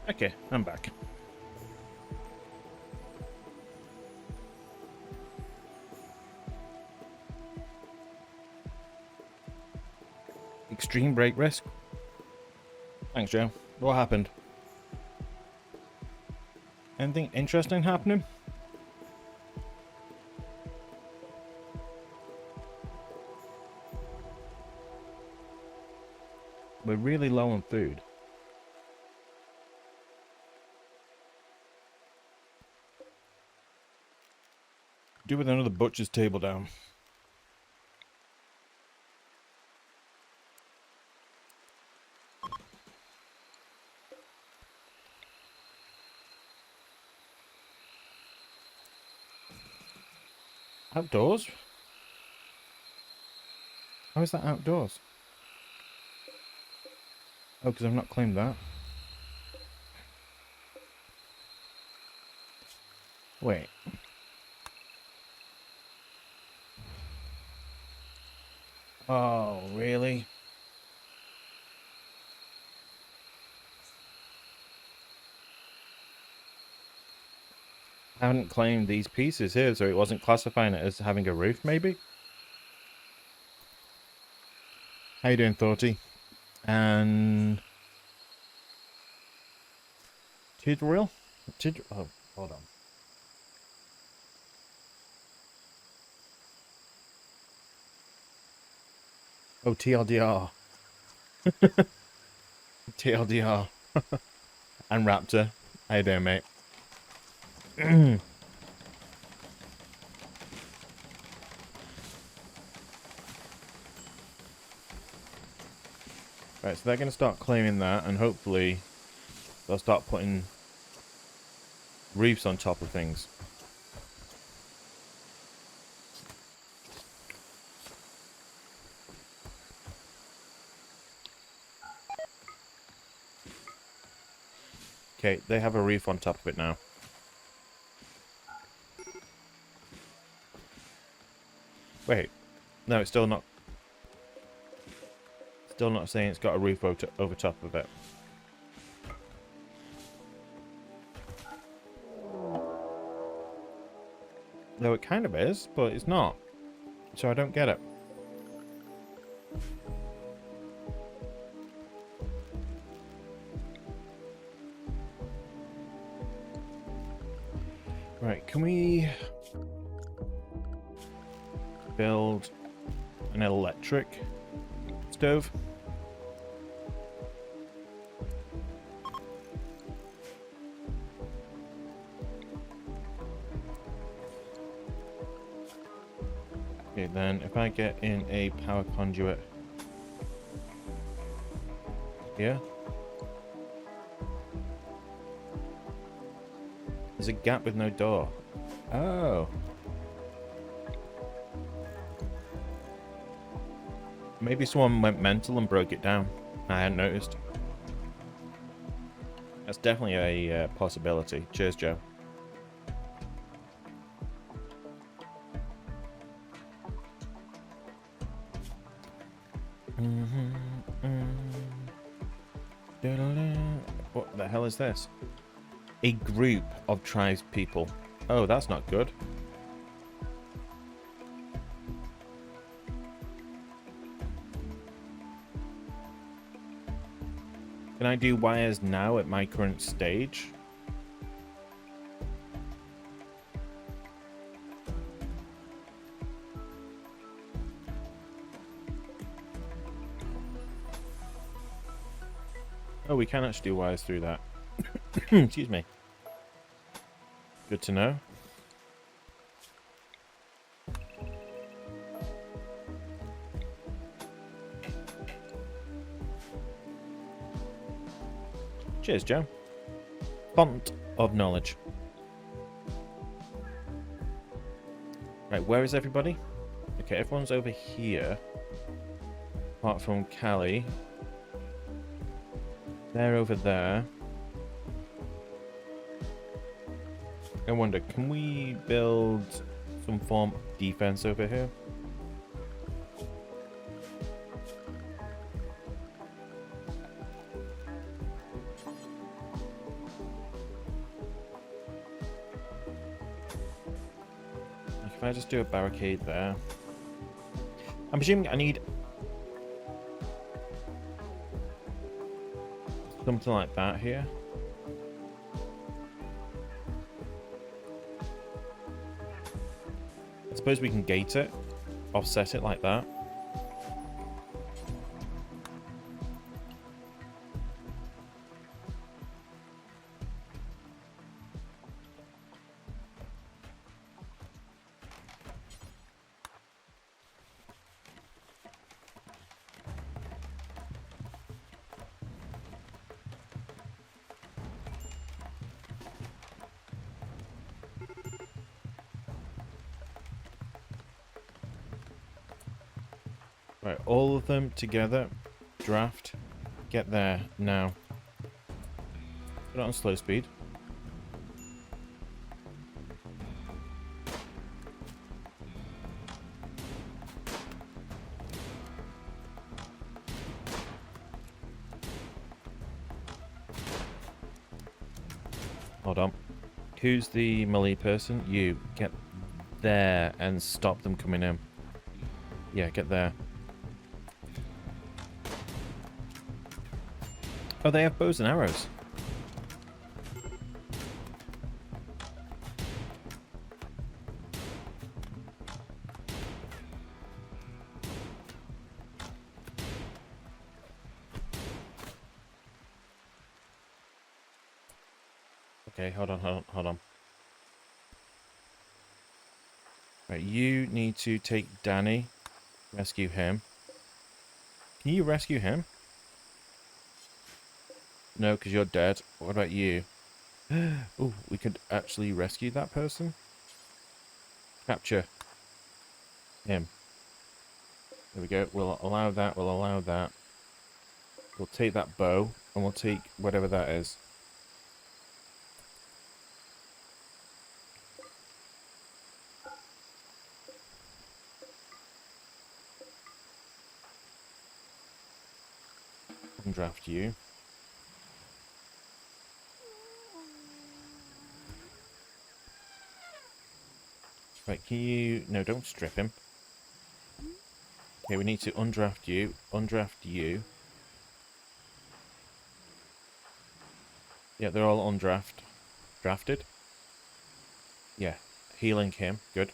Okay, I'm back. Extreme break risk. Thanks, Joe. What happened? Anything interesting happening? We're really low on food. Do with another butcher's table down. Outdoors? How is that outdoors? Oh, because I've not claimed that. Wait. Oh, really? I haven't claimed these pieces here, so it wasn't classifying it as having a roof, maybe? How you doing, Thorty? And... Tidrill? Oh, hold on. Oh, TLDR. TLDR. And Raptor. How you doing, mate? Right, so they're going to start claiming that, and hopefully they'll start putting roofs on top of things. Okay, they have a roof on top of it now. Wait, no, it's still not. Still not saying it's got a roof over top of it. Though it kind of is, but it's not. So I don't get it. Right, can we build an electric stove? Okay, then if I get in a power conduit here. There's a gap with no door. Oh. Maybe someone went mental and broke it down. I hadn't noticed. That's definitely a possibility. Cheers, Joe. What the hell is this? A group of tribespeople. Oh, that's not good. Can I do wires now at my current stage? Oh, we can actually do wires through that. Excuse me. Good to know. Cheers, Joe. Font of knowledge. Right, where is everybody? Okay, everyone's over here. Apart from Callie. They're over there. I wonder, can we build some form of defense over here? if I just do a barricade there. I'm presuming I need something like that here. I suppose we can gate it, offset it like that. Right, all of them together. Draft. Get there now. Put it on slow speed. Hold on. Who's the melee person? You. Get there and stop them coming in. Yeah, get there. Oh, they have bows and arrows. Okay, hold on. Right, you need to take Danny. Rescue him. Can you rescue him? No, because you're dead. What about you? Oh, we could actually rescue that person. Capture him. There we go. We'll allow that. We'll allow that. We'll take that bow, and we'll take whatever that is. And draft you. Right, can you... No, don't strip him. Okay, we need to undraft you. Undraft you. Yeah, they're all undraft. Drafted? Yeah. Healing him. Good.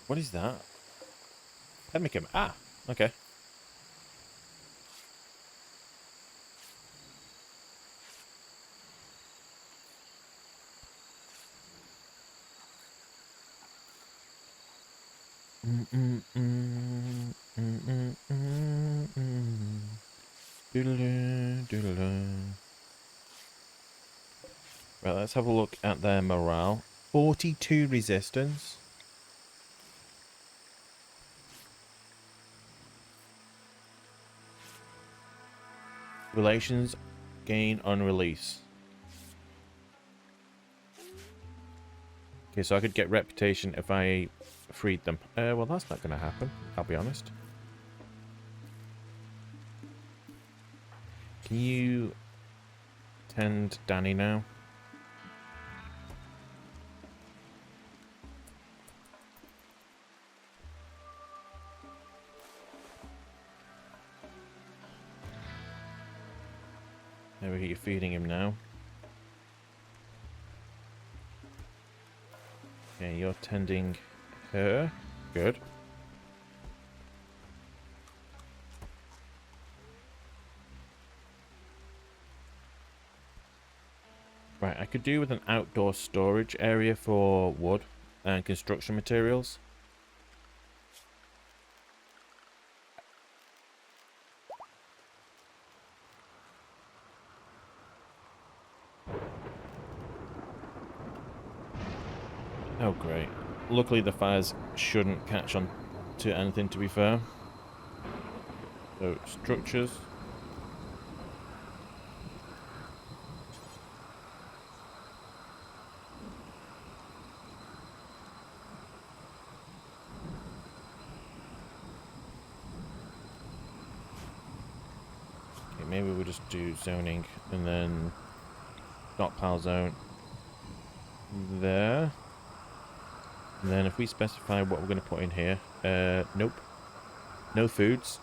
What is that? Him. Ah! Okay. Right, let's have a look at their morale. 42 resistance. Relations gain on release. Okay, so I could get reputation if I freed them. Well, that's not going to happen, I'll be honest. Can you tend Danny now? There we go, you're feeding him now. Okay, you're tending her. Good. Right, I could do with an outdoor storage area for wood and construction materials. Oh, great. Luckily, the fires shouldn't catch on to anything, to be fair. So, structures. Okay, maybe we'll just do zoning and then stockpile zone. there. And then if we specify what we're going to put in here, nope. No foods.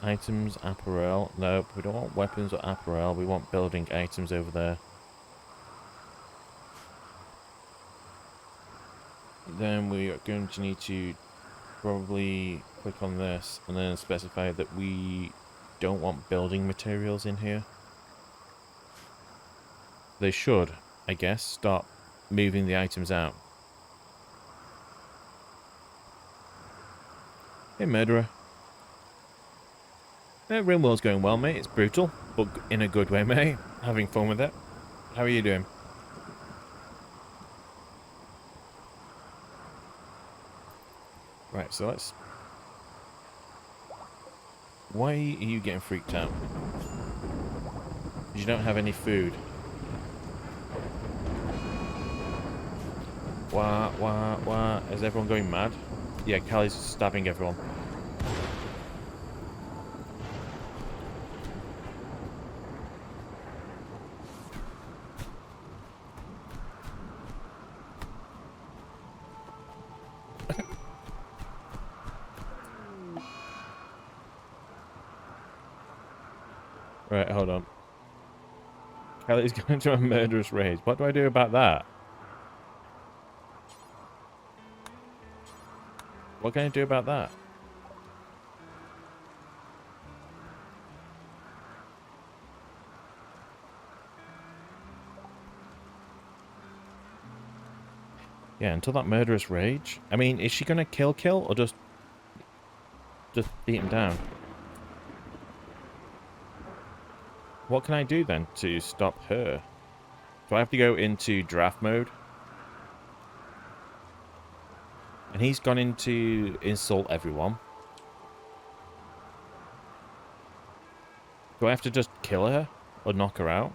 Items, apparel. Nope, we don't want weapons or apparel. We want building items over there. Then we are going to need to probably click on this and then specify that we don't want building materials in here. They should, I guess, start moving the items out. Hey, murderer. Rimworld's going well, mate. It's brutal, but in a good way, mate. Having fun with it. How are you doing? Right, so let's... Why are you getting freaked out? You don't have any food. Wah. Is everyone going mad? Yeah, Callie's stabbing everyone. Right, hold on. Callie's going into a murderous rage. What do I do about that? What can I do about that? Yeah, until that murderous rage. I mean, is she gonna kill or just beat him down? What can I do then to stop her? Do I have to go into draft mode? And he's gone into insult everyone. Do I have to just kill her? Or knock her out?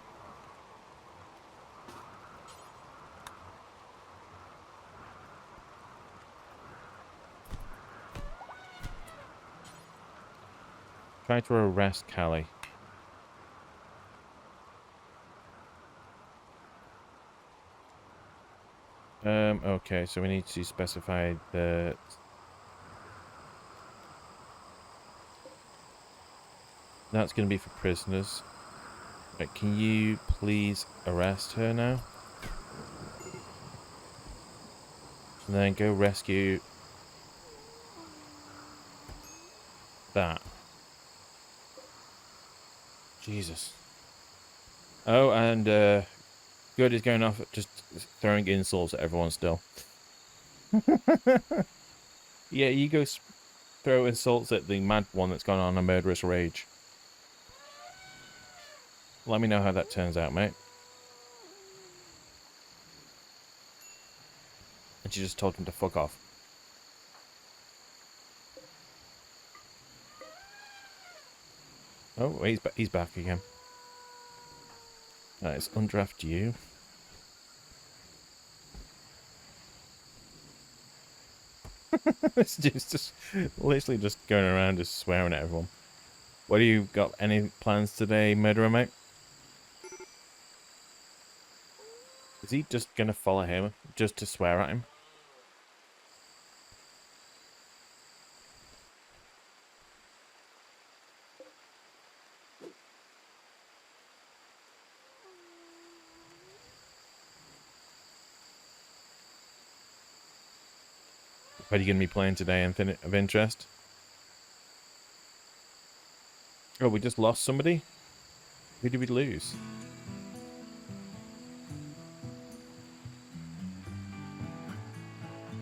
Try to arrest Callie. Okay, so we need to specify that... That's going to be for prisoners. Right, can you please arrest her now? And then go rescue... that. Jesus. Oh, and Good is going off just throwing insults at everyone still. Yeah, you go throw insults at the mad one that's gone on a murderous rage. Let me know how that turns out, mate. And she just told him to fuck off. Oh, he's back again. Let's undraft you. This dude's just literally just going around just swearing at everyone. What do you got? Any plans today, murderer mate? Is he just gonna follow him just to swear at him? What are you going to be playing today, Infinite of Interest? Oh, we just lost somebody? Who did we lose?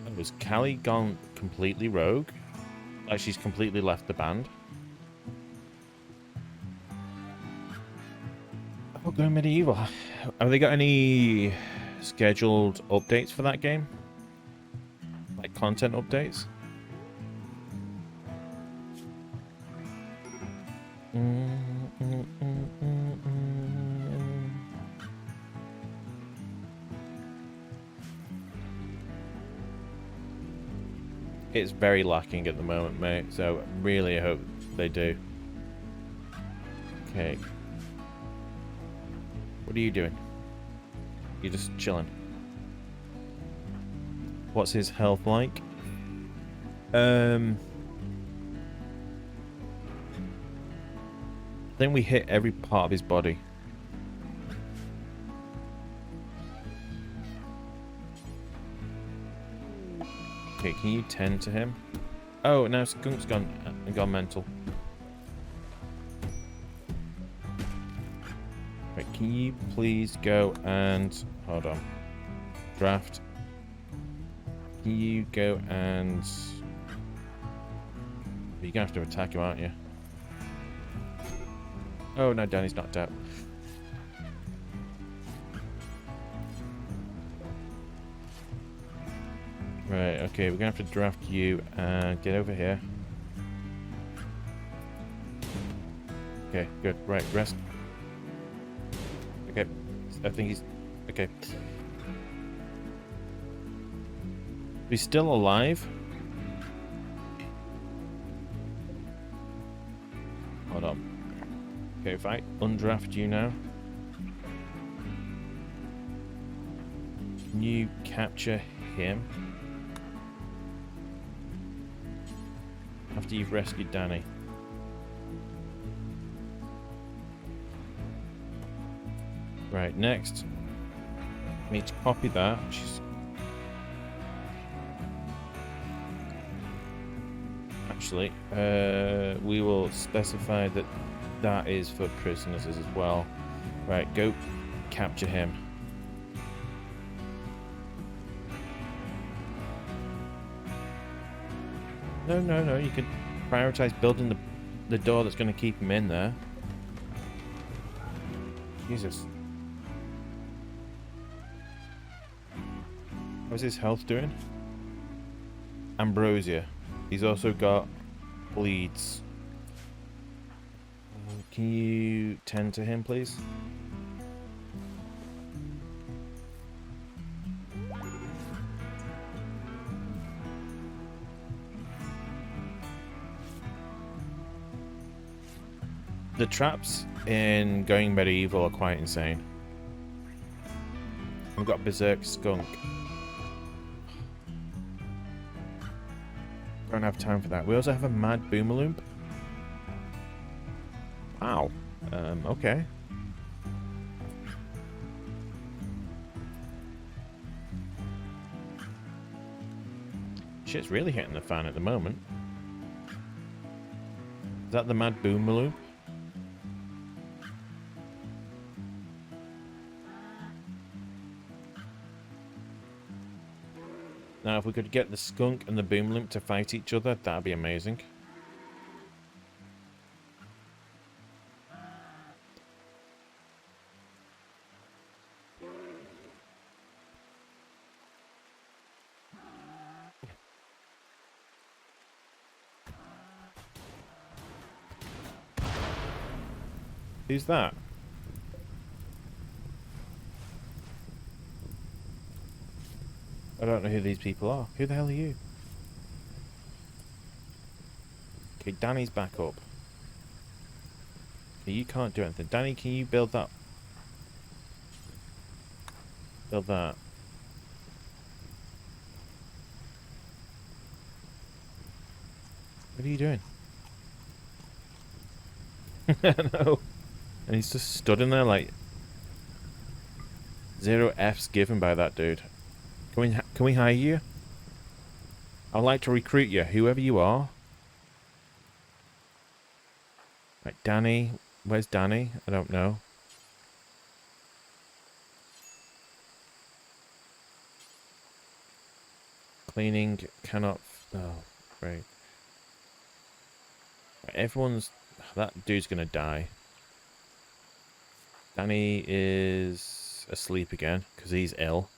Oh, was Callie gone completely rogue? Like she's completely left the band? Oh, going medieval. Have they got any scheduled updates for that game? Like content updates? It's very lacking at the moment, mate, so really I hope they do. Okay. What are you doing? You're just chilling. What's his health like? I think we hit every part of his body. Okay, can you tend to him? Oh, now Skunk's gone mental. Right, can you please go and... Hold on. Draft. Can you go and... You're gonna have to attack him, aren't you? Oh, no, Danny's knocked out. Right, okay, we're gonna have to draft you and get over here. Okay, good. Right, rest. Okay, I think he's... Okay. He's still alive. Hold on. Okay, if I undraft you now. Can you capture him? After you've rescued Danny. Right, next. I need to copy that. Actually, we will specify that that is for prisoners as well. Right, go capture him. No, you can prioritize building the door that's going to keep him in there. Jesus. How's his health doing? Ambrosia. He's also got bleeds. Can you tend to him, please? The traps in Going Medieval are quite insane. We've got Berserk Skunk. Don't have time for that. We also have a Mad Boomerloop. Wow. Okay. Shit's really hitting the fan at the moment. Is that the Mad Boomerloop? Now, if we could get the Skunk and the Boomloop to fight each other, that'd be amazing. Who's that? I don't know who these people are. Who the hell are you? Okay, Danny's back up. Okay, you can't do anything. Danny, can you build that? Build that. What are you doing? No. And he's just stood in there like... 0 F's given by that dude. Can we hire you? I'd like to recruit you, whoever you are. Right, Danny. Where's Danny? I don't know. Cleaning cannot... Oh, great. Right, everyone's... That dude's gonna die. Danny is asleep again, because he's ill.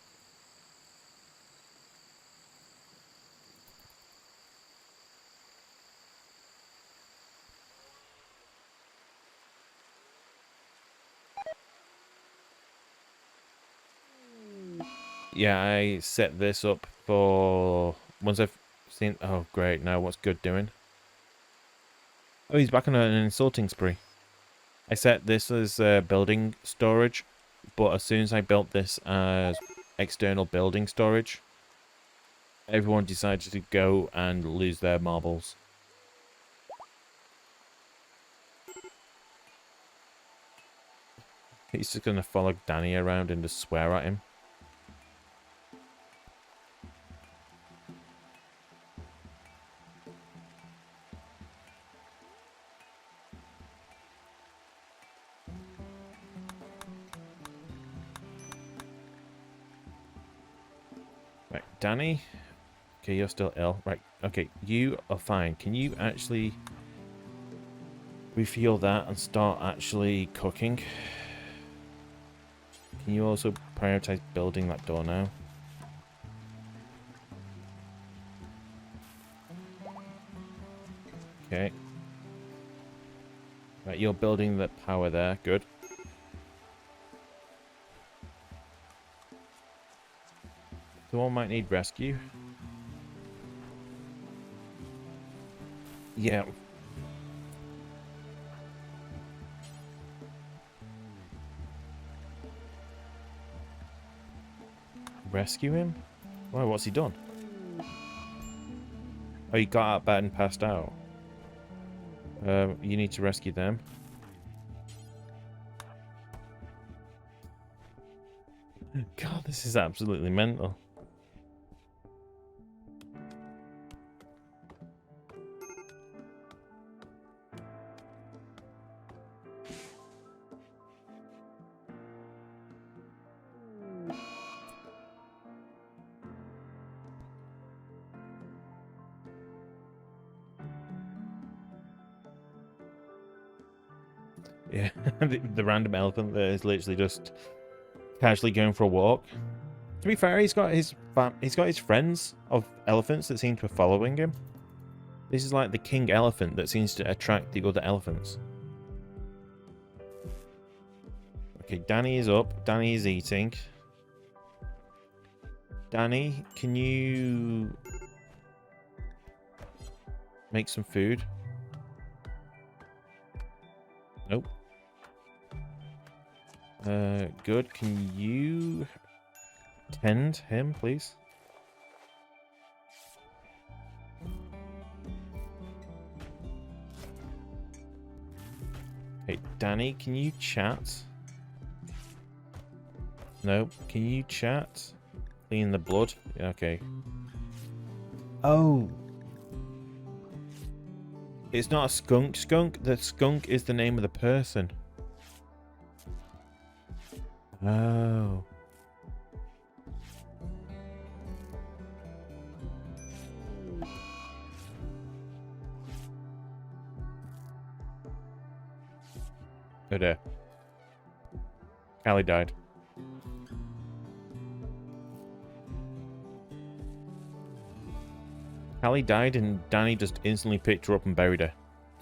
Yeah, I set this up for... Once I've seen... Oh, great. Now what's Good doing? Oh, he's back on an insulting spree. I set this as building storage but as soon as I built this as external building storage, everyone decided to go and lose their marbles. He's just going to follow Danny around and just swear at him. Right, Danny. Okay, you're still ill. Right, okay, you are fine. Can you actually refuel that and start actually cooking? Can you also prioritize building that door now? Okay. Right, you're building the power there. Good. Someone might need rescue. Yeah. Rescue him? Why, what's he done? Oh, he got out of bed and passed out. You need to rescue them. God, this is absolutely mental. Yeah, the random elephant that is literally just casually going for a walk. To be fair, he's got his friends of elephants that seem to be following him. This is like the king elephant that seems to attract the other elephants. Okay, Danny is up. Danny is eating. Danny, can you make some food? Nope. Good. Can you tend him, please? Hey, Danny, can you chat? Nope. Can you chat? Clean the blood? Okay. Oh. It's not a skunk. The skunk is the name of the person. Oh. Oh dear. Callie died. Callie died and Danny just instantly picked her up and buried her.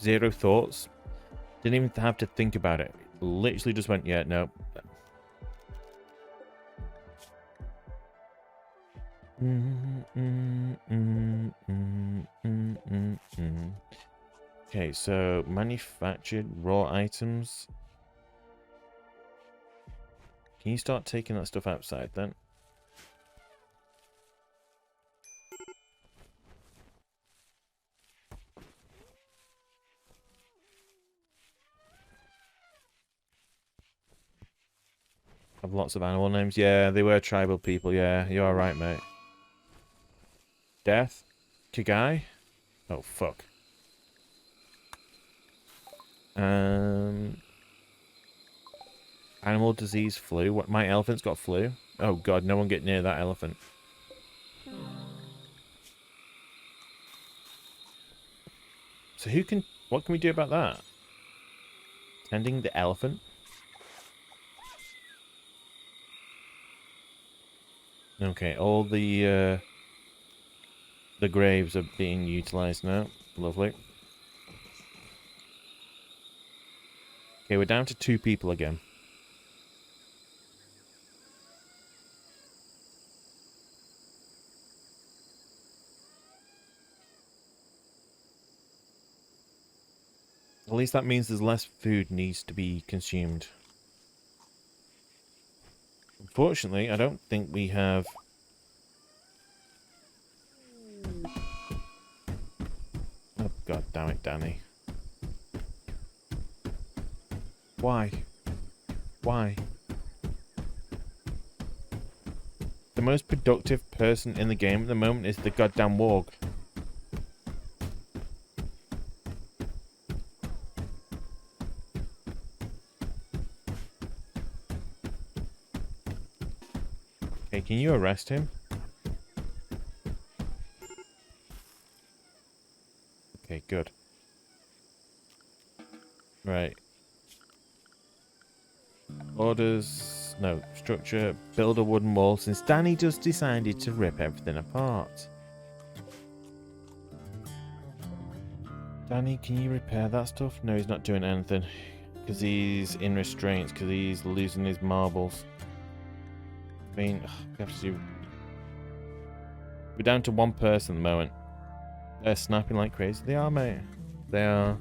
Zero thoughts. Didn't even have to think about it. Literally just went, yeah, no. Okay, so manufactured raw items. Can you start taking that stuff outside then? Have lots of animal names. Yeah, they were tribal people. Yeah, you are right, mate. Death? Kigai? Oh, fuck. Animal disease flu. What? My elephant's got flu? Oh, God, no one get near that elephant. So who can... What can we do about that? Tending the elephant? Okay, all the graves are being utilized now. Lovely. Okay, we're down to 2 people again. At least that means there's less food needs to be consumed. Unfortunately, I don't think we have... Oh, god damn it, Danny. Why? Why? The most productive person in the game at the moment is the goddamn warg. Okay, can you arrest him? Okay, good. Right. Orders... No. Structure. Build a wooden wall since Danny just decided to rip everything apart. Danny, can you repair that stuff? No, he's not doing anything. Because he's in restraints. Because he's losing his marbles. I mean, we have to do... We're down to one person at the moment. They're snapping like crazy. They are, mate. They are.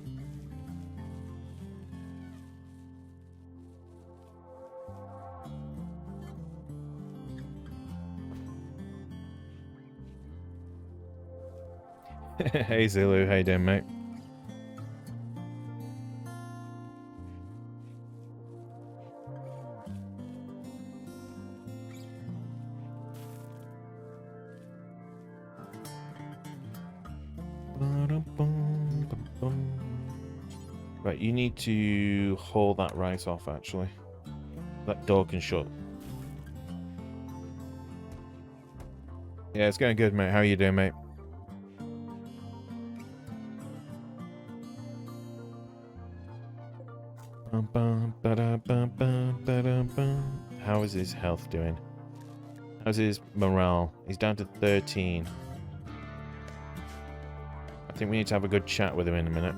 Hey Zulu, how you doing, mate? Right, you need to haul that rice off, actually. That door can shut. Yeah, it's going good, mate. How are you doing, mate? How is his health doing? How's his morale? He's down to 13. I think we need to have a good chat with him in a minute.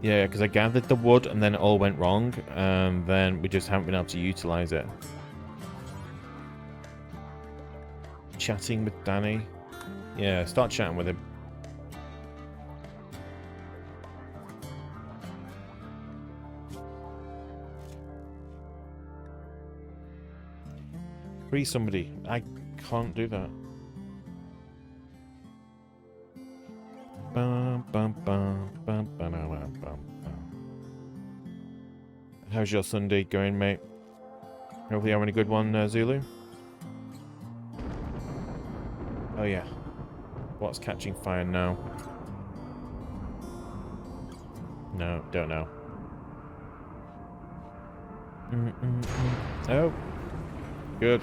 Yeah, because I gathered the wood and then it all went wrong, and then we just haven't been able to utilize it. Chatting with Danny. Yeah, start chatting with him. Free somebody. I can't do that. How's your Sunday going, mate? Hopefully you're having a good one, Zulu. Oh yeah. What's catching fire now? No, don't know. Oh. Good.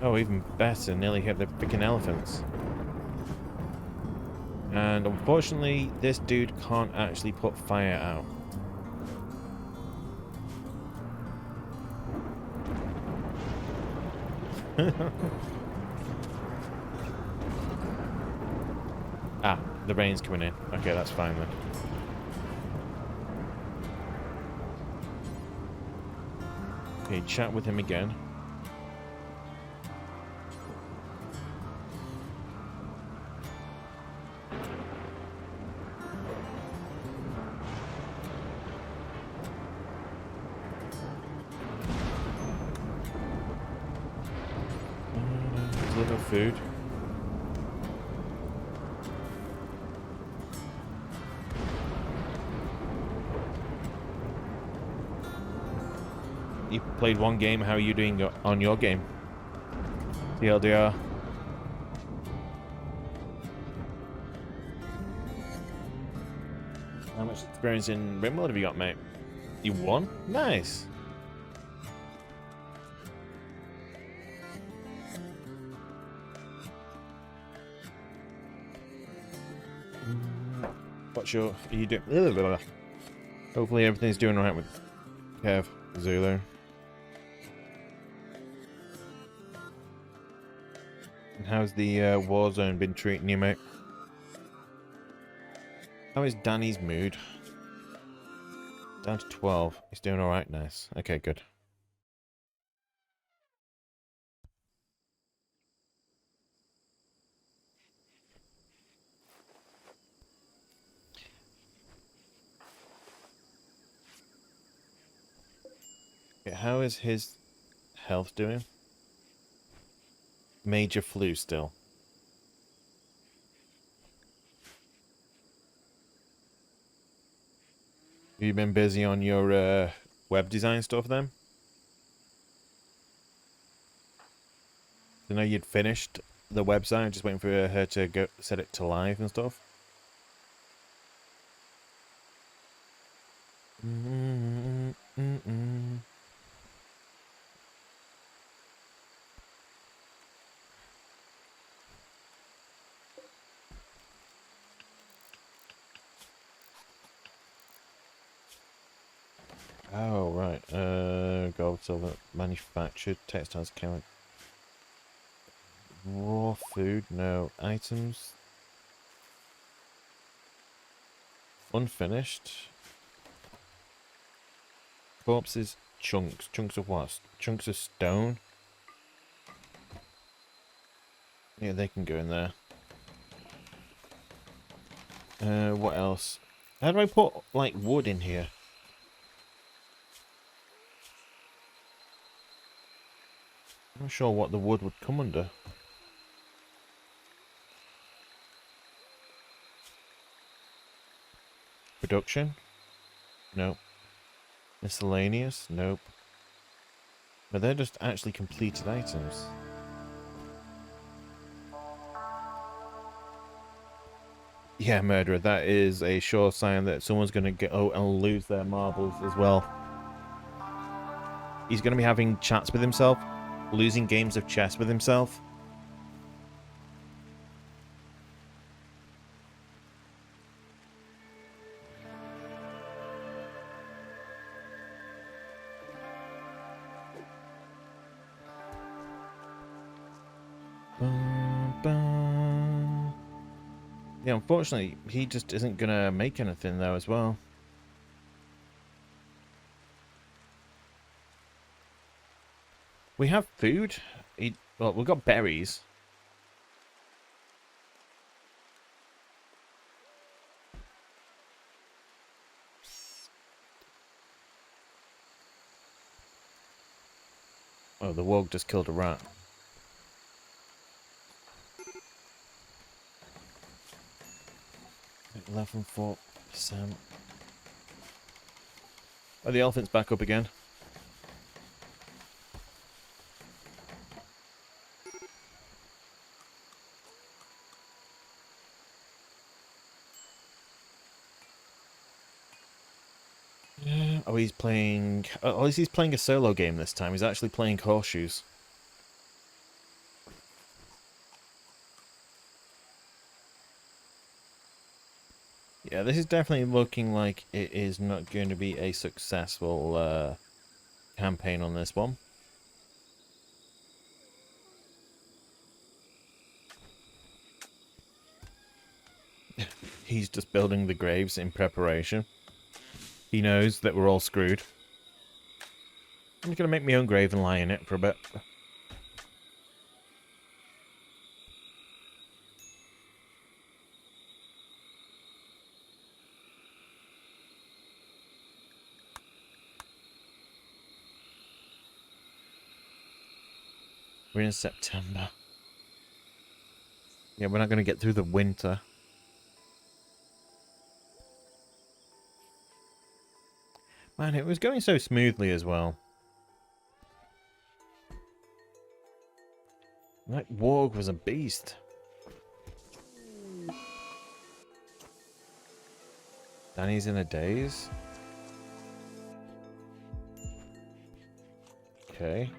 Oh, even better. Nearly hit the freaking elephants. And unfortunately, this dude can't actually put fire out. Ah, the rain's coming in. Okay, that's fine then. Okay, chat with him again. Little food. You played one game. How are you doing on your game? TLDR. How much experience in Rimworld have you got, mate? You won? Nice. What's your... Are you doing... Hopefully everything's doing alright with Kev, Zulu. And how's the war zone been treating you, mate? How is Danny's mood? Down to 12. He's doing alright, nice. Okay, good. Okay, how is his health doing? Major flu still. Have you been busy on your web design stuff then? I know you'd finished the website, just waiting for her to go set it to live and stuff. Oh, right. Gold, silver, manufactured, textiles, chemical. Raw food, no. Items. Unfinished. Corpses, chunks. Chunks of what? Chunks of stone? Yeah, they can go in there. What else? How do I put, like, wood in here? I'm not sure what the wood would come under. Production? Nope. Miscellaneous? Nope. But they're just actually completed items. Yeah, murderer. That is a sure sign that someone's going to go and lose their marbles as well. He's going to be having chats with himself, losing games of chess with himself. Yeah, unfortunately, he just isn't going to make anything, though, as well. We have food. Well, we've got berries. Oh, the warg just killed a rat. .4%. Oh, the elephant's back up again. Oh, he's playing... Oh, at least he's playing a solo game this time. He's actually playing horseshoes. Yeah, this is definitely looking like it is not going to be a successful campaign on this one. He's just building the graves in preparation. He knows that we're all screwed. I'm just going to make my own grave and lie in it for a bit. We're in September. Yeah, we're not going to get through the winter. Man, it was going so smoothly as well. That warg was a beast. Danny's in a daze. Okay.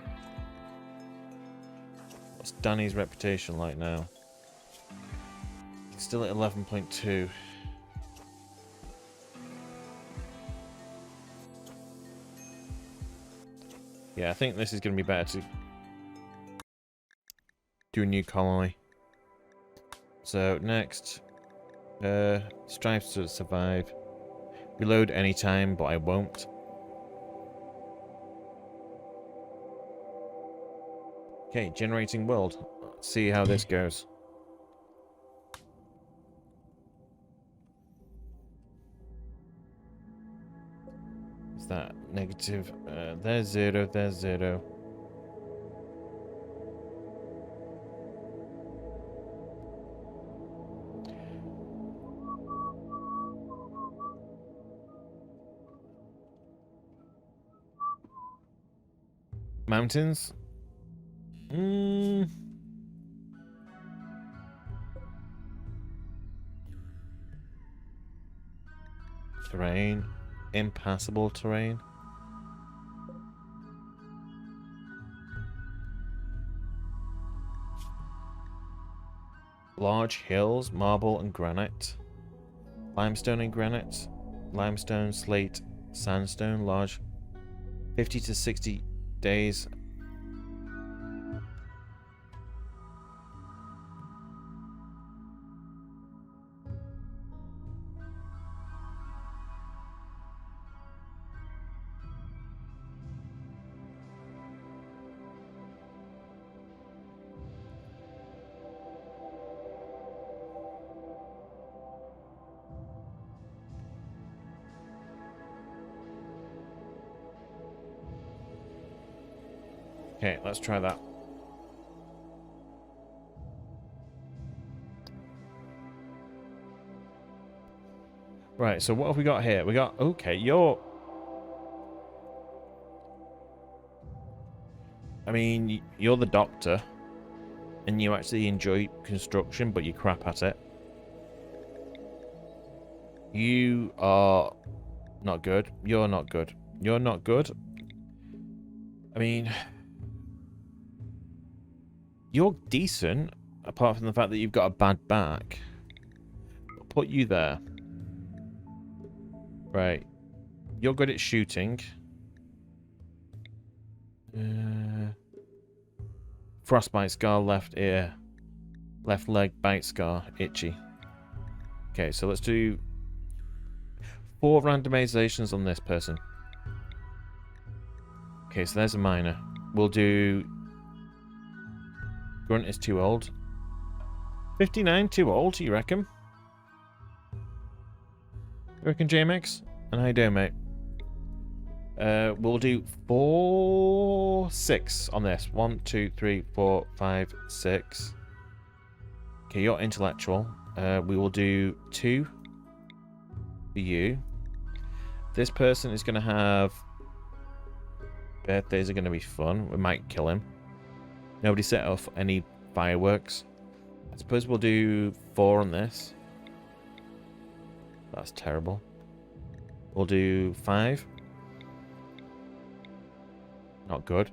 What's Danny's reputation like now? It's still at 11.2. Yeah, I think this is going to be better to do a new colony. So, next. Strives to survive. Reload anytime, but I won't. Okay, generating world. Let's see how this goes. Is that negative? There's 0, there's 0. Mountains? Terrain. Impassable terrain. Large hills, marble and granite. Limestone and granite. Limestone, slate, sandstone, large. 50 to 60 days. Okay, let's try that. Right, so what have we got here? We got, okay, I mean, you're the doctor, and you actually enjoy construction, but you crap at it. You are not good. You're not good. You're not good. I mean, you're decent, apart from the fact that you've got a bad back. I'll put you there. Right. You're good at shooting. Frostbite scar, left ear. Left leg bite scar, itchy. Okay, so let's do 4 randomizations on this person. Okay, so there's a minor. We'll do... Grunt is too old. 59, too old, you reckon? You reckon, JMX? And how you doing, mate? We'll do 4, 6 on this. 1, 2, 3, 4, 5, 6. Okay, you're intellectual. We will do 2 for you. This person is going to have... Birthdays are going to be fun. We might kill him. Nobody set off any fireworks. I suppose we'll do 4 on this. That's terrible. We'll do 5. Not good.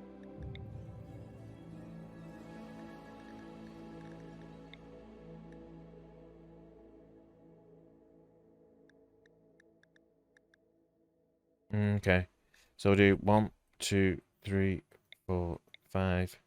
Okay. So we'll do 1, 2, 3, 4, 5.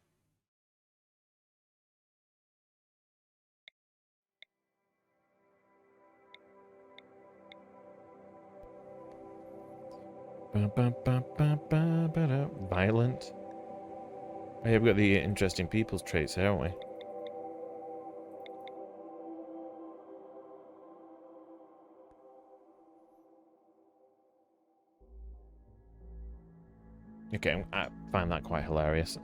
Violent. Oh, yeah, we've got the interesting people's traits here, haven't we? Okay, I find that quite hilarious.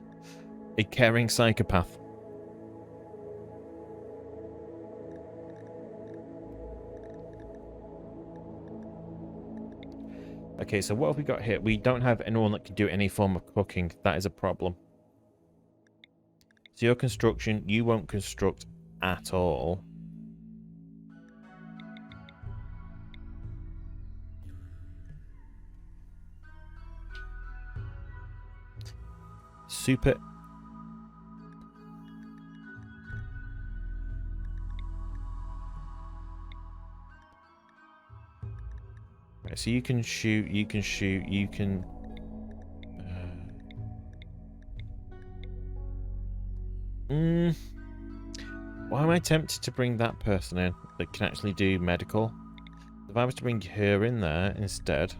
A caring psychopath. Okay, so what have we got here? We don't have anyone that can do any form of cooking. That is a problem. So your construction, you won't construct at all. Super. Right, so you can shoot, you can shoot, you can... Why am I tempted to bring that person in that can actually do medical? The If I was to bring her in there instead.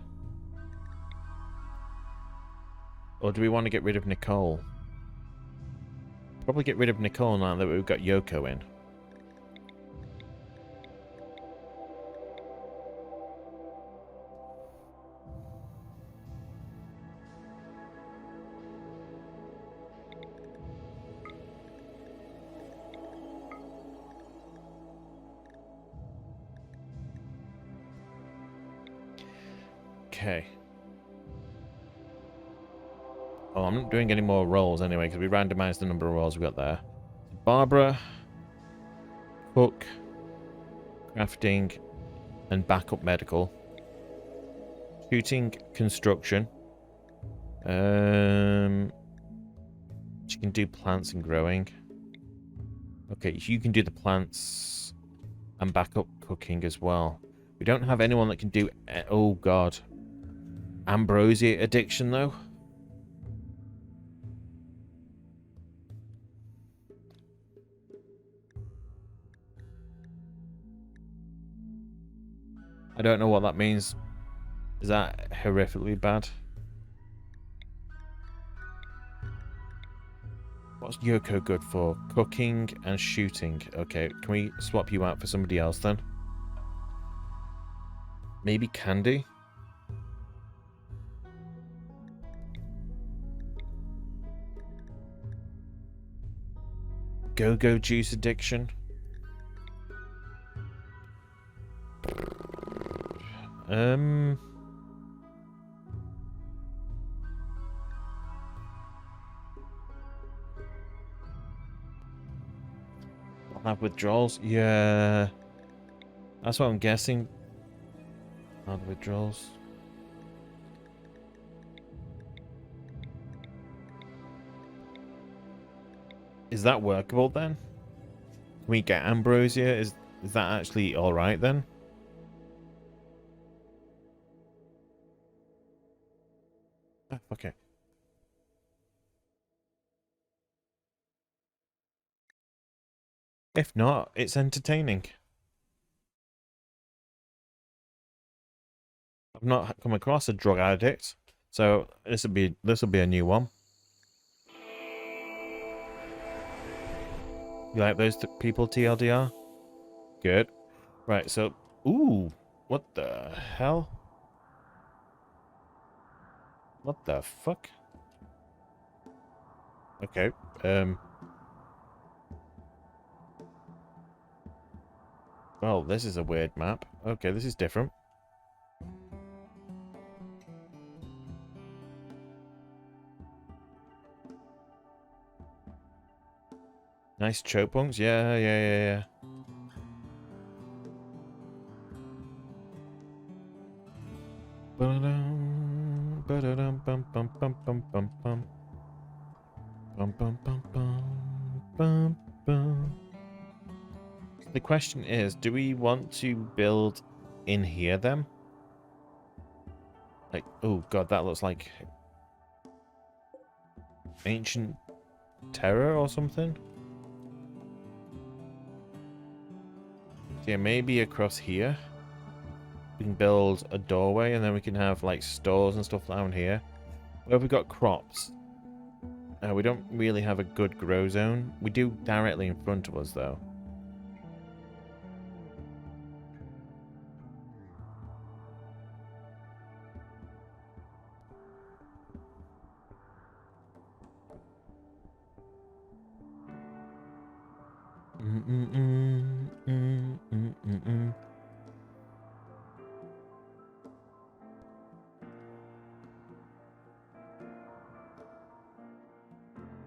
Or do we want to get rid of Nicole? Probably get rid of Nicole now that we've got Yoko in. Okay. Oh, I'm not doing any more rolls anyway, because we randomized the number of rolls we got there. Barbara, cook, crafting, and backup medical. Shooting, construction. She can do plants and growing. Okay, you can do the plants and backup cooking as well. We don't have anyone that can do... Oh, God. Ambrosia addiction, though. I don't know what that means. Is that horrifically bad? What's Yoko good for? Cooking and shooting. Okay, can we swap you out for somebody else then? Maybe Candy? Go-go juice addiction? I'll have withdrawals? Yeah. That's what I'm guessing. I'll have withdrawals. Is that workable then? Can we get Ambrosia? Is that actually alright then? Oh, okay. If not, it's entertaining. I've not come across a drug addict, so this will be a new one. You like those people, TLDR? Good. Right, so... Ooh! What the hell? What the fuck? Okay, well, this is a weird map. Okay, this is different. Nice choke points. Yeah. Ba-da-dum, ba-da-dum, bum, bum, bum, bum, bum, bum. Bum, bum, bum, bum, bum, bum. The question is, do we want to build in here then? Like, oh god, that looks like ancient terror or something? So yeah, maybe across here. We can build a doorway and then we can have like stores and stuff down here. Where have we got crops? We don't really have a good grow zone. We do directly in front of us though.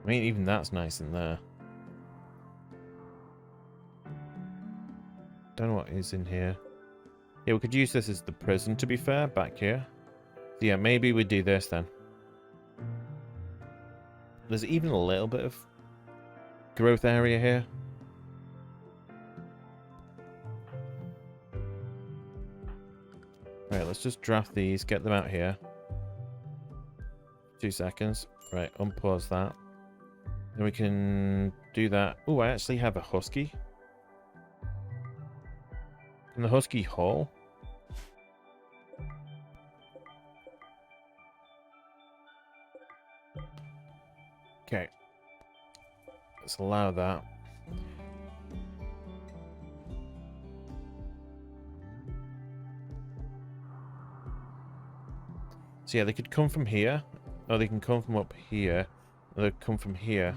I mean, even that's nice in there. Don't know what is in here. Yeah, we could use this as the prison, to be fair, back here. So yeah, maybe we do this then. There's even a little bit of growth area here. Right, let's just draft these, get them out here. 2 seconds. Right, unpause that. Then we can do that. Oh, I actually have a husky. Can the husky haul? let's allow that. So yeah, they could come from here, or they can come from up here, or they come from here.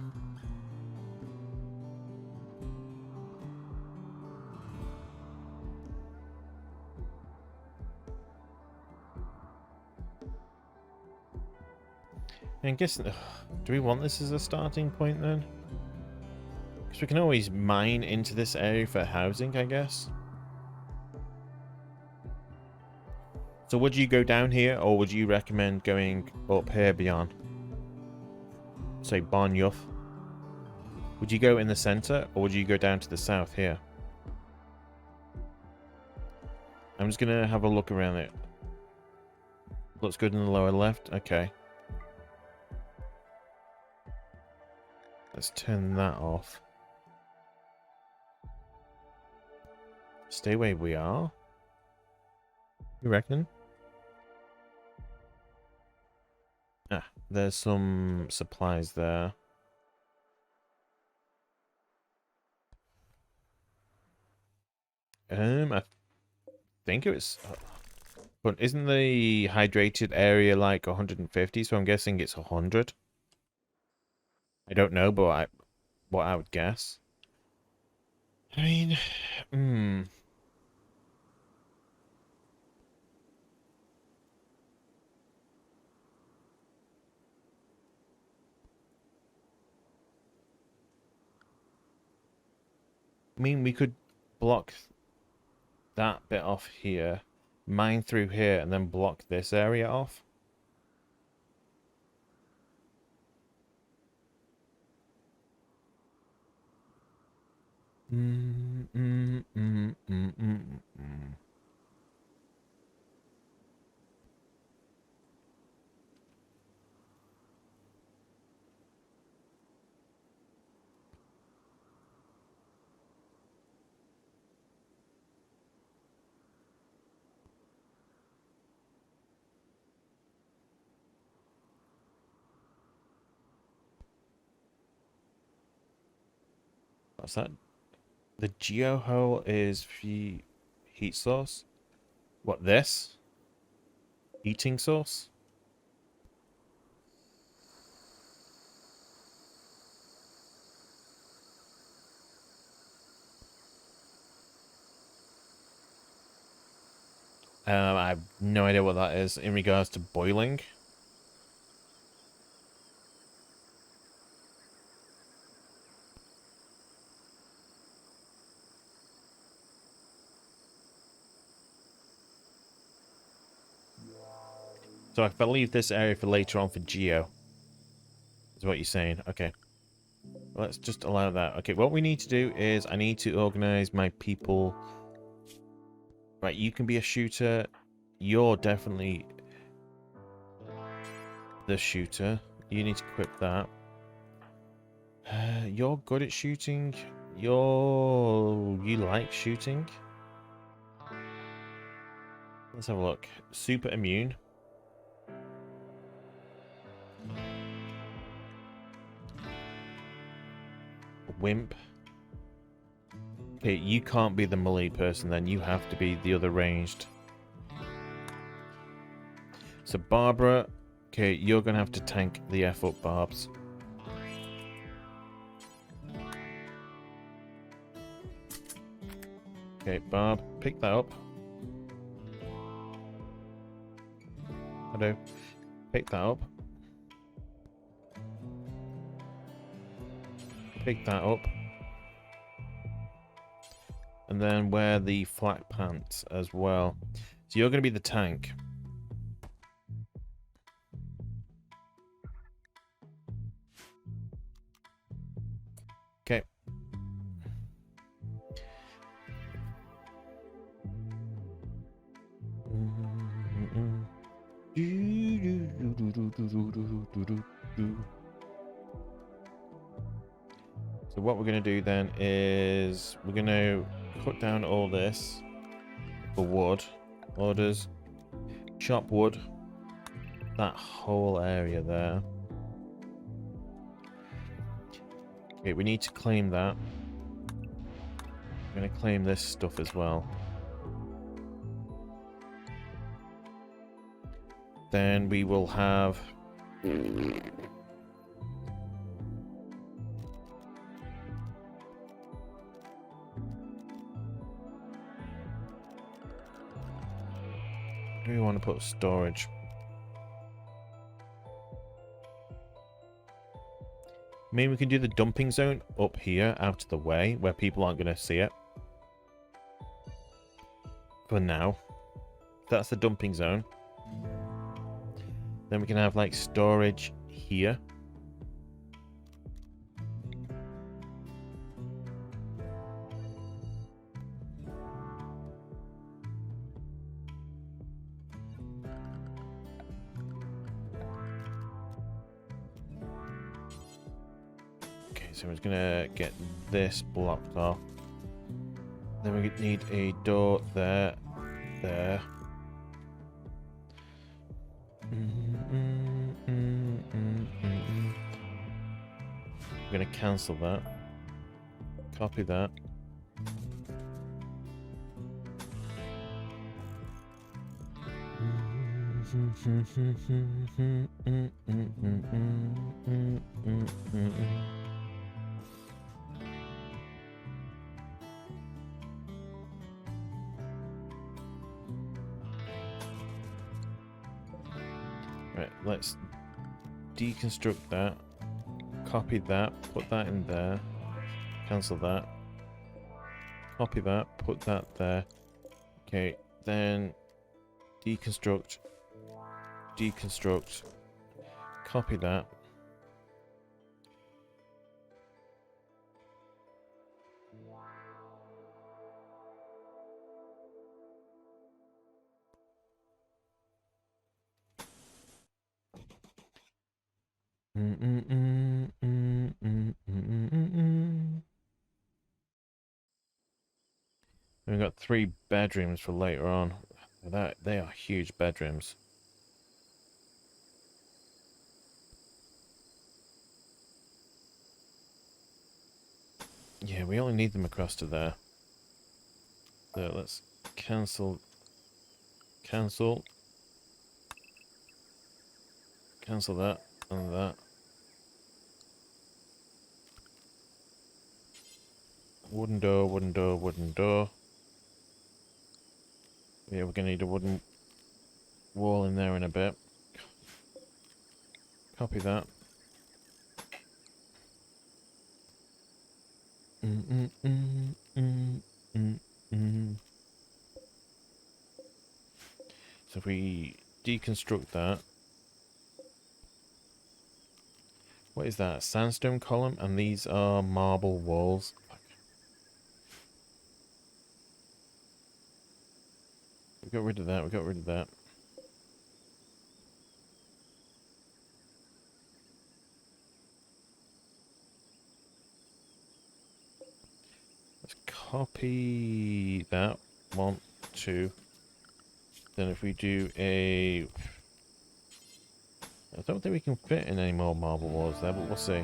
And I guess, do we want this as a starting point then? Because we can always mine into this area for housing, I guess. So would you go down here, or would you recommend going up here beyond? Say Barnyuff. Would you go in the center, or would you go down to the south here? I'm just going to have a look around it. Looks good in the lower left. Okay. Let's turn that off. Stay where we are. You reckon? Ah, there's some supplies there. I think it was... But isn't the hydrated area like 150? So I'm guessing it's 100. I don't know, but what I would guess. I mean, we could block that bit off here, mine through here, and then block this area off. What's that? The geo hole is heat source. What, this? Heating source? I have no idea what that is in regards to boiling. So if I leave this area for later on for geo, is what you're saying. Okay. Let's just allow that. Okay, what we need to do is I need to organize my people. Right, you can be a shooter. You're definitely the shooter. You need to equip that. You're good at shooting. You like shooting. Let's have a look. Super immune. Wimp. Okay, you can't be the melee person then. You have to be the other ranged. So Barbara, okay, you're going to have to tank the F up, Barbs. Okay, Barb, pick that up. Hello. Pick that up. Pick that up. And then wear the flat pants as well. So you're going to be the tank. Okay. So what we're going to do then is we're going to cut down all this for wood. Orders. Chop wood. That whole area there. Okay, we need to claim that. I'm going to claim this stuff as well. Then we will have... Where do we want to put storage? I mean, we can do the dumping zone up here, out of the way, where people aren't going to see it. For now. That's the dumping zone. Then we can have, like, storage here. So we're going to get this blocked off. Then we need a door there. There. We're going to cancel that. Copy that. Right, let's deconstruct that. Copy that, put that in there. Cancel that. Copy that, put that there. Okay, then deconstruct. Deconstruct. Copy that. We've got 3 bedrooms for later on. They are huge bedrooms. Yeah, we only need them across to there. So let's cancel. Cancel. Cancel that and that. Wooden door, wooden door, wooden door. Yeah, we're gonna need a wooden wall in there in a bit. Copy that. So if we deconstruct that. What is that? Sandstone column? And these are marble walls. We got rid of that, we got rid of that. Let's copy that. 1, 2. Then if we do a... I don't think we can fit in any more marble walls there, but we'll see.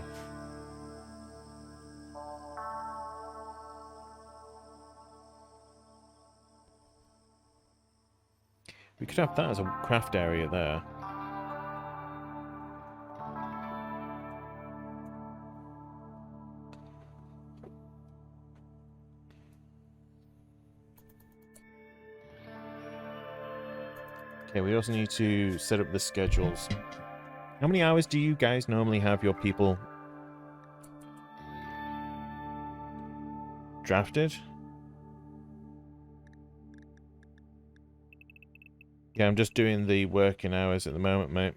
We could have that as a craft area there. Okay, we also need to set up the schedules. How many hours do you guys normally have your people drafted? Yeah, I'm just doing the working hours at the moment, mate.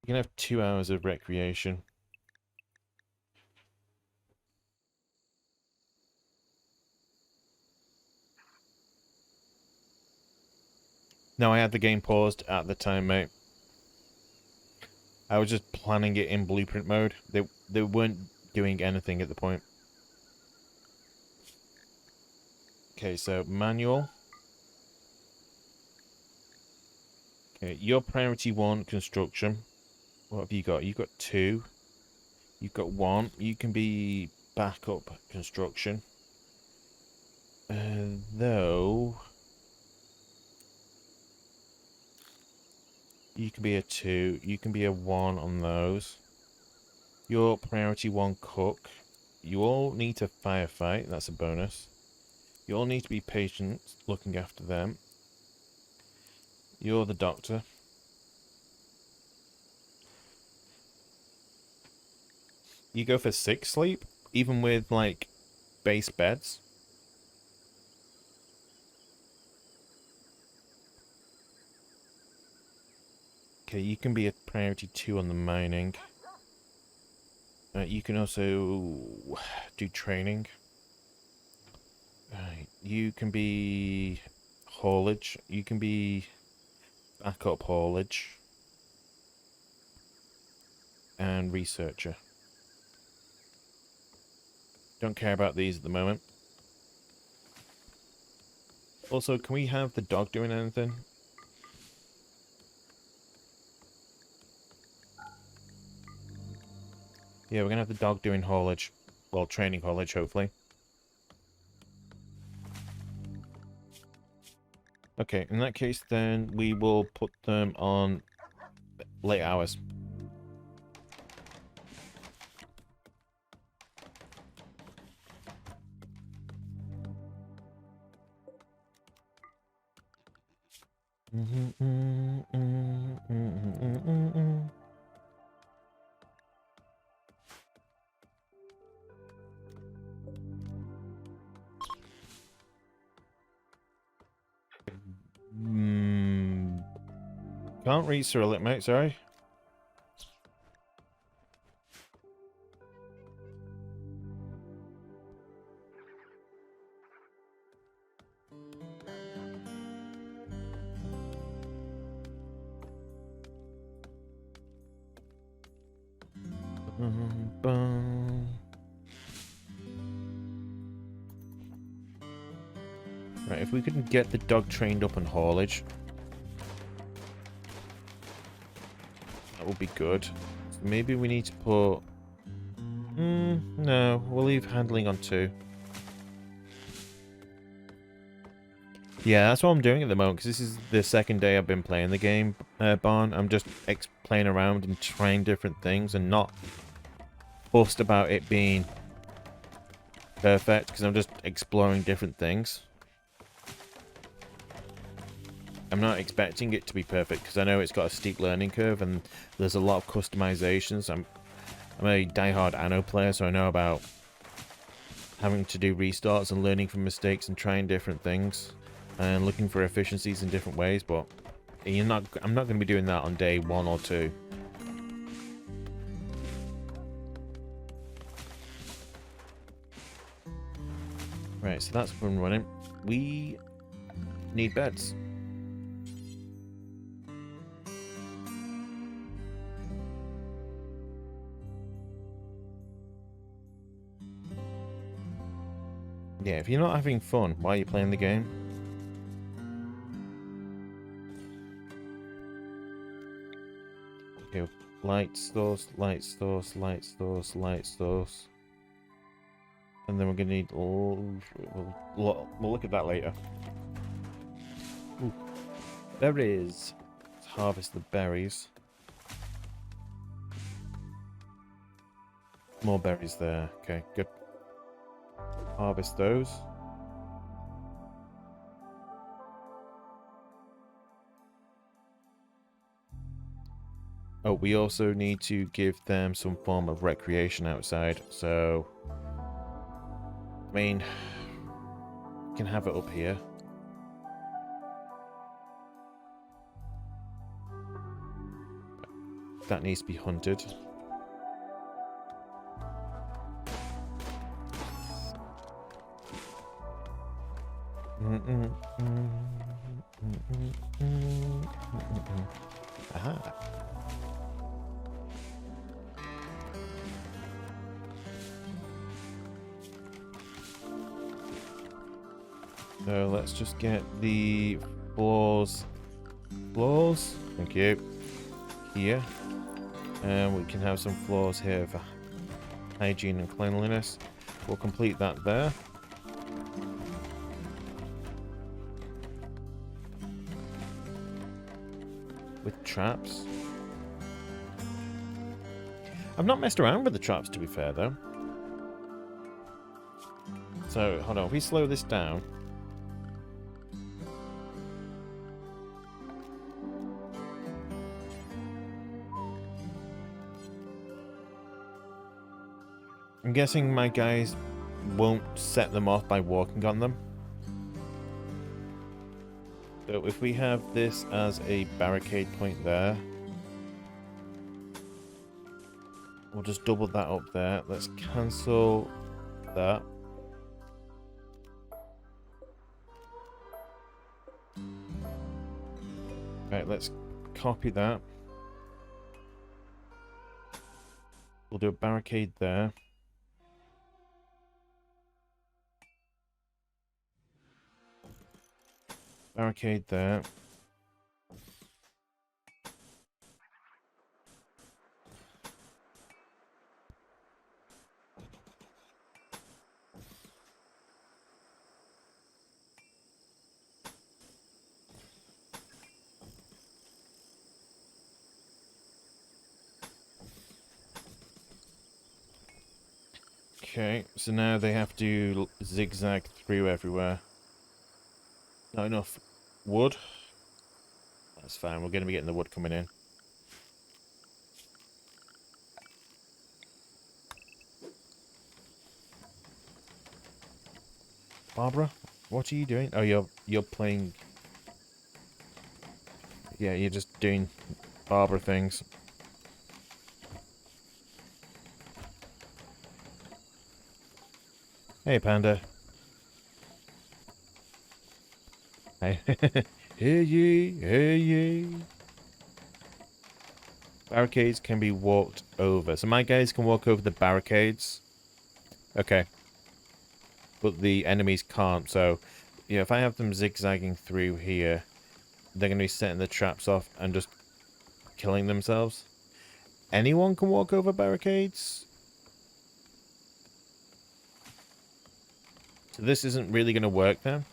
You can have 2 hours of recreation. No, I had the game paused at the time, mate. I was just planning it in blueprint mode. They weren't doing anything at the point. Okay, so manual. Okay, your priority 1 construction. What have you got? You've got 2. You've got 1. You can be backup construction. Though... You can be a 2. You can be a 1 on those. You're priority 1 cook. You all need to firefight. That's a bonus. You all need to be patient, looking after them. You're the doctor. You go for 6 sleep, even with, like, base beds. Okay, you can be a priority 2 on the mining. You can also do training. You can be haulage. You can be backup haulage. And researcher. Don't care about these at the moment. Also, can we have the dog doing anything? Yeah, we're gonna have the dog doing haulage. Well, training haulage, hopefully. Okay, in that case, then we will put them on late hours. Can't read Cyrillic, mate, sorry. Right, if we could get the dog trained up on haulage, that would be good. So maybe we need to put... no, we'll leave handling on 2. Yeah, that's what I'm doing at the moment, because this is the second day I've been playing the game, Barn. I'm just playing around and trying different things and not fussed about it being perfect, because I'm just exploring different things. I'm not expecting it to be perfect, because I know it's got a steep learning curve and there's a lot of customizations. I'm a diehard Anno player, so I know about having to do restarts and learning from mistakes and trying different things and looking for efficiencies in different ways, but I'm not going to be doing that on day 1 or 2. Right, so that's up and running. We need beds. Yeah, if you're not having fun while you're playing the game, okay, light source, light source, light source, light source. And then we're going to need... we'll look at that later. Ooh. Berries. Let's harvest the berries. More berries there. Okay, good. Harvest those. Oh, we also need to give them some form of recreation outside, so... I mean, we can have it up here. That needs to be hunted. Aha. So let's just get the floors. Floors? Thank you. Here. And we can have some floors here for hygiene and cleanliness. We'll complete that there. With traps. I've not messed around with the traps, to be fair, though. So, hold on. If we slow this down... I'm guessing my guys won't set them off by walking on them. So if we have this as a barricade point there, we'll just double that up there. Let's cancel that. Right, let's copy that. We'll do a barricade there. Barricade there. Okay, so now they have to zigzag through everywhere. Not enough wood. That's fine, we're going to be getting the wood coming in. Barbara, what are you doing? Oh, you're playing... Yeah, you're just doing Barbara things. Hey, Panda. Hey. Hey ye, hey ye. Barricades can be walked over. So my guys can walk over the barricades. Okay. But the enemies can't, so... Yeah, if I have them zigzagging through here, they're going to be setting the traps off and just killing themselves. Anyone can walk over barricades? So this isn't really going to work then?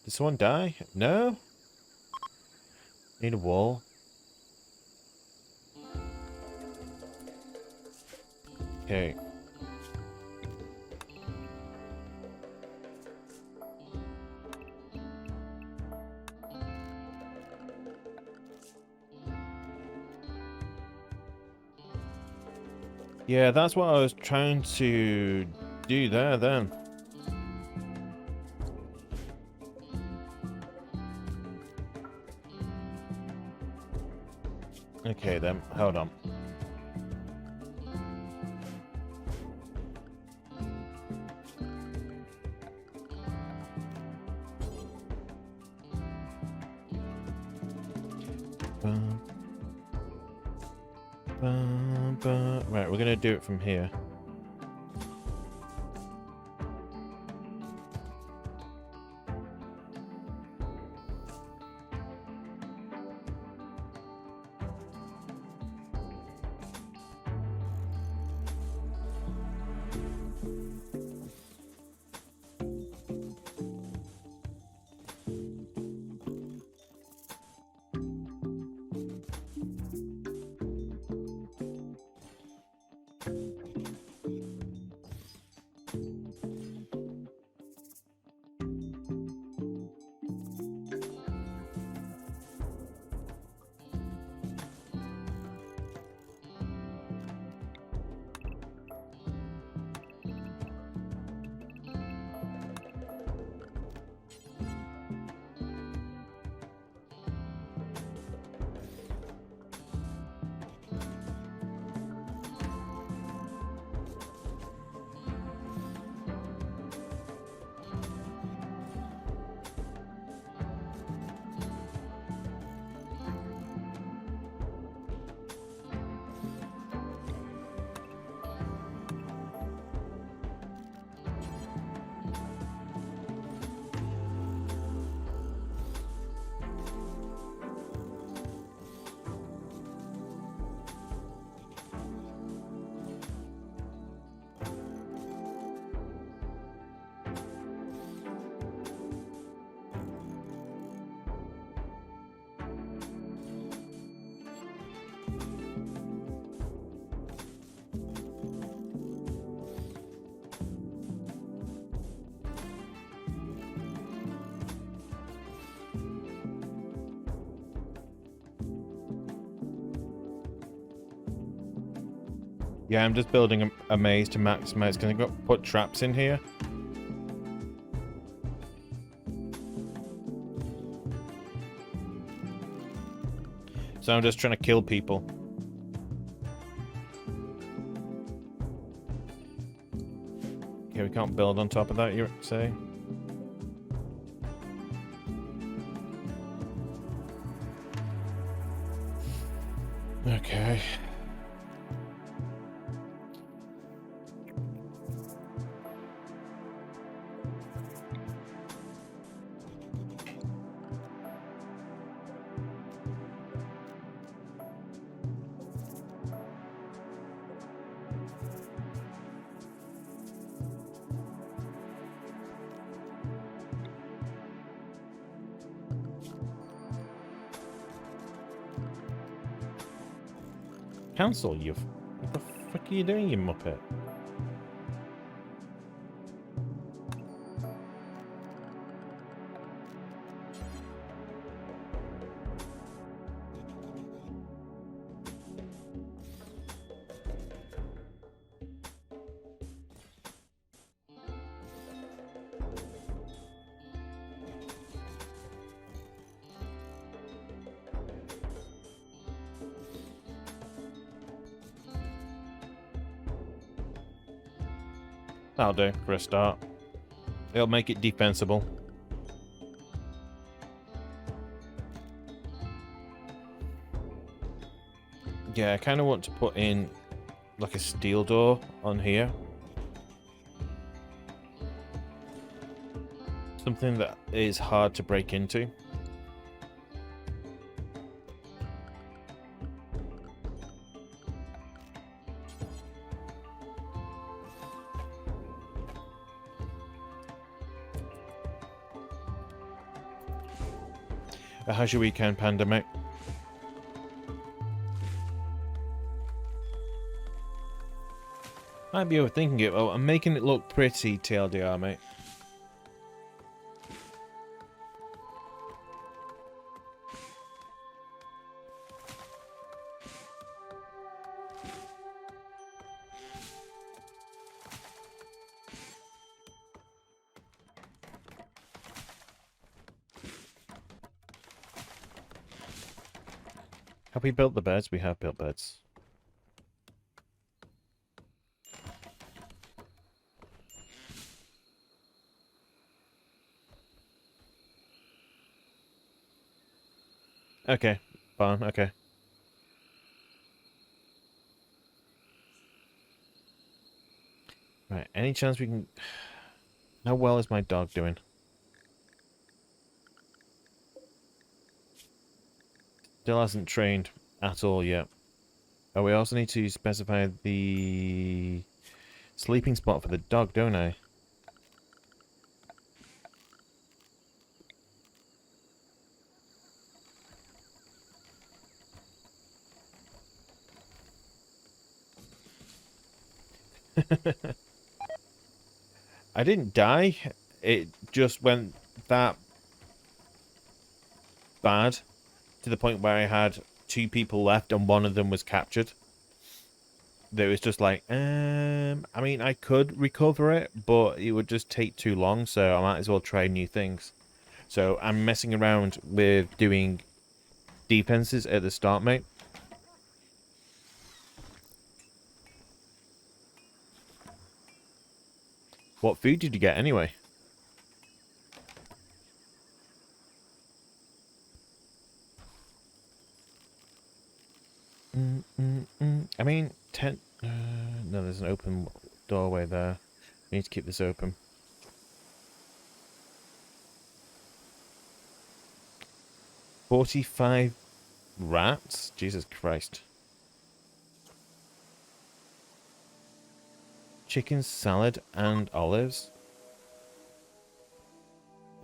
Did someone die? No? Need a wall. Okay. Yeah, that's what I was trying to do there then. Okay then, hold on. Right, we're gonna do it from here. Yeah, I'm just building a maze to maximize. Can I put traps in here? So I'm just trying to kill people. Okay, we can't build on top of that, you say? Okay. Cancel, what the fuck are you doing, you muppet? That'll do for a start. It'll make it defensible. Yeah, I kind of want to put in like a steel door on here. Something that is hard to break into. How's your weekend, Pandemic? Might be overthinking it. Oh, I'm making it look pretty, TLDR, mate. Have we built the beds? We have built beds. Okay, fine, okay. Right, any chance we can... How well is my dog doing? Still hasn't trained at all yet. Oh, we also need to specify the sleeping spot for the dog, don't I? I didn't die. It just went that bad to the point where I had 2 people left and one of them was captured. There was just like, I mean, I could recover it, but it would just take too long, so I might as well try new things. So I'm messing around with doing defenses at the start, mate. What food did you get anyway? I mean, no, there's an open doorway there. We need to keep this open. 45 rats? Jesus Christ. Chicken salad and olives?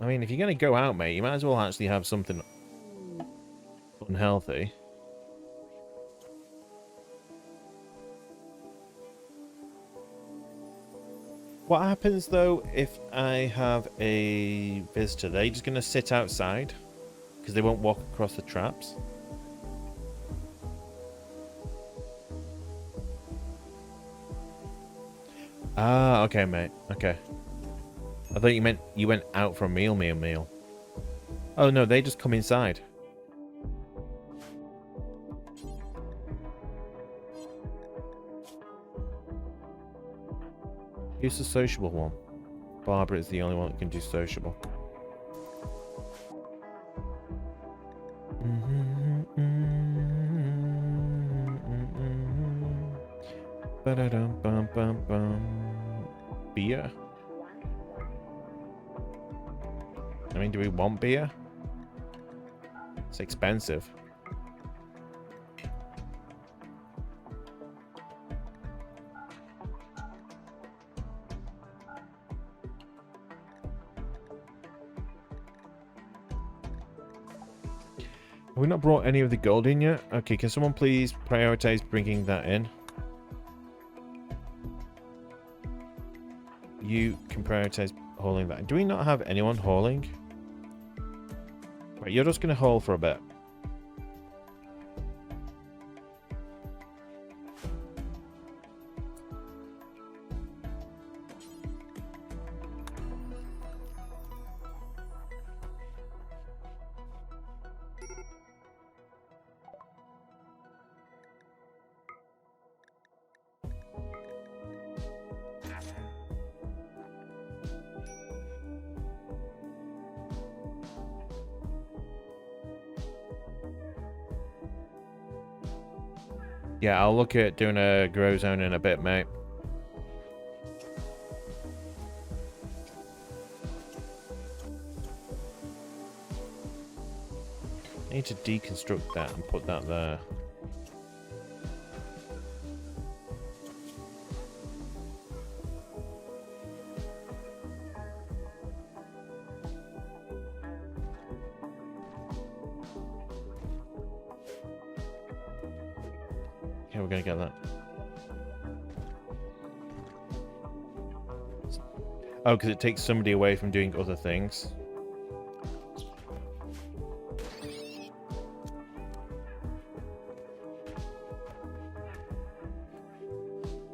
I mean, if you're going to go out, mate, you might as well actually have something unhealthy. What happens, though, if I have a visitor? They're just going to sit outside? Because they won't walk across the traps? Ah, okay, mate. Okay. I thought you meant you went out for a meal. Oh, no, they just come inside. Who's the sociable one? Barbara is the only one that can do sociable. Beer? I mean, do we want beer? It's expensive. Have we not brought any of the gold in yet? Okay, can someone please prioritize bringing that in? You can prioritize hauling that. Do we not have anyone hauling? Right, you're just going to haul for a bit. Yeah, I'll look at doing a grow zone in a bit, mate. I need to deconstruct that and put that there. Yeah, we're gonna get that. Oh, because it takes somebody away from doing other things.